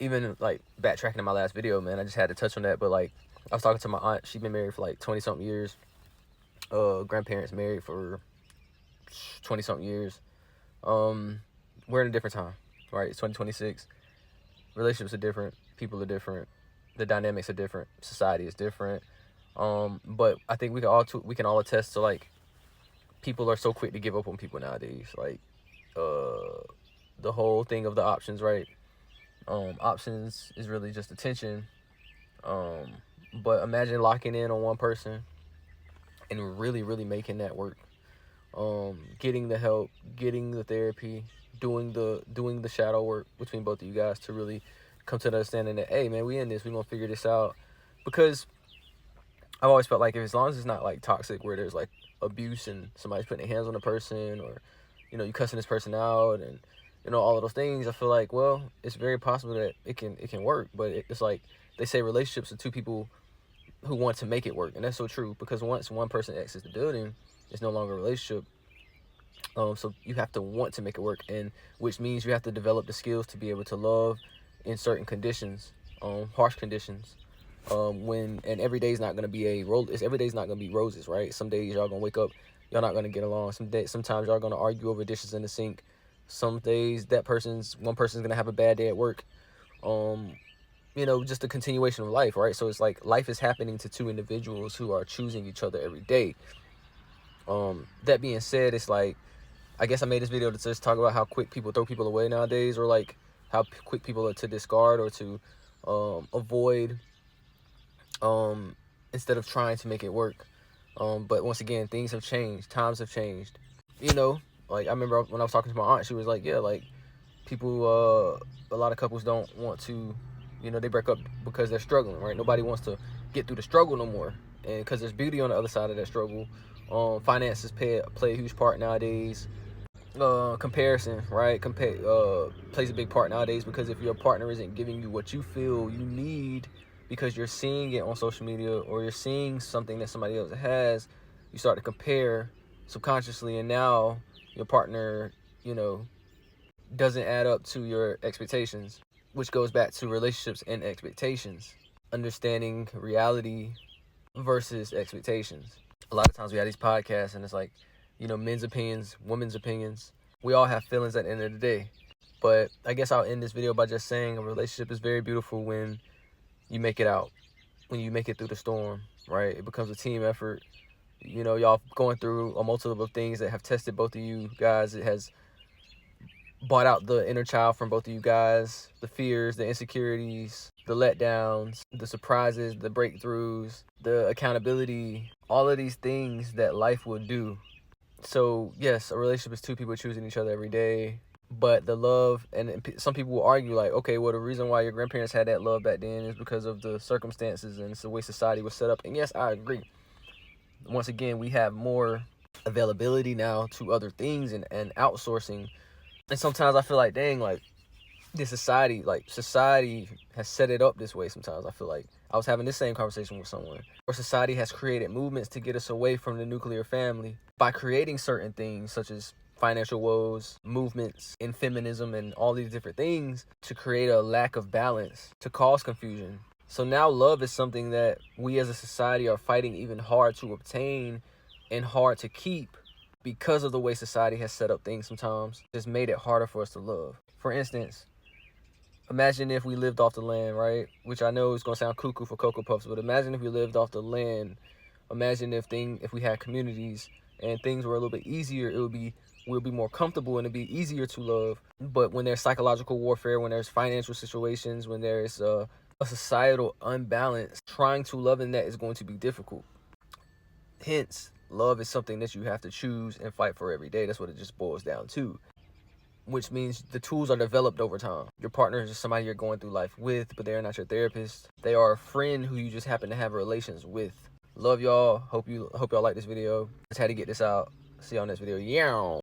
even like backtracking to my last video, man, I just had to touch on that. But like, I was talking to my aunt. She's been married for like 20 something years. Grandparents married for 20 something years. We're in a different time, right? It's 2026. Relationships are different. People are different. The dynamics are different. Society is different. But I think we can all attest to, like, people are so quick to give up on people nowadays. Like, the whole thing of the options, right? Options is really just attention. But imagine locking in on one person and really, really making that work. Getting the help, getting the therapy, doing the shadow work between both of you guys to really come to the understanding that, hey man, we in this, we gonna figure this out. Because I've always felt like, if as long as it's not like toxic, where there's like abuse and somebody's putting their hands on a person, or you cussing this person out, and all of those things, I feel like, well, it's very possible that it can work. But it's like they say, relationships are two people who want to make it work, and that's so true. Because once one person exits the building, it's no longer a relationship. So you have to want to make it work, and which means you have to develop the skills to be able to love in certain conditions, harsh conditions. And every day's not gonna be every day's not gonna be roses, right? Some days y'all gonna wake up, y'all not gonna get along. Sometimes y'all gonna argue over dishes in the sink. Some days one person's gonna have a bad day at work. Just a continuation of life, right? So it's like life is happening to two individuals who are choosing each other every day. That being said, it's like, I guess I made this video to just talk about how quick people throw people away nowadays, or like how quick people are to discard or to avoid, instead of trying to make it work. But once again, things have changed, times have changed. Like, I remember when I was talking to my aunt, she was like, yeah, like, people, a lot of couples don't want to, they break up because they're struggling, right? Nobody wants to get through the struggle no more, and because there's beauty on the other side of that struggle. Finances play a huge part nowadays. Comparison, right? Plays a big part nowadays, because if your partner isn't giving you what you feel you need, because you're seeing it on social media, or you're seeing something that somebody else has, you start to compare subconsciously, and now your partner, doesn't add up to your expectations, which goes back to relationships and expectations. Understanding reality versus expectations. A lot of times we have these podcasts, and it's like, men's opinions, women's opinions. We all have feelings at the end of the day. But I guess I'll end this video by just saying, a relationship is very beautiful when you make it out, when you make it through the storm, right? It becomes a team effort. Y'all going through a multiple of things that have tested both of you guys. It has brought out the inner child from both of you guys, the fears, the insecurities, the letdowns, the surprises, the breakthroughs, the accountability, all of these things that life will do. So yes, a relationship is two people choosing each other every day. But the love, and some people will argue like, okay, well, the reason why your grandparents had that love back then is because of the circumstances and it's the way society was set up. And yes, I agree. Once again, we have more availability now to other things and outsourcing. And sometimes I feel like, dang, like, society has set it up this way. Sometimes I feel like I was having this same conversation with someone, where society has created movements to get us away from the nuclear family by creating certain things such as financial woes, movements in feminism, and all these different things to create a lack of balance, to cause confusion. So now love is something that we as a society are fighting even hard to obtain and hard to keep, because of the way society has set up things. Sometimes it's made it harder for us to love. For instance, imagine if we lived off the land, right? Which I know is going to sound cuckoo for Cocoa Puffs, but imagine if we lived off the land. Imagine if we had communities and things were a little bit easier. We'll be more comfortable, and it'd be easier to love. But when there's psychological warfare, when there's financial situations, when there's a societal unbalance, trying to love in that is going to be difficult. Hence, love is something that you have to choose and fight for every day. That's what it just boils down to. Which means the tools are developed over time. Your partner is just somebody you're going through life with, but they're not your therapist. They are a friend who you just happen to have relations with. Love y'all. Hope y'all like this video. Just had to get this out. See y'all next video. Yeah.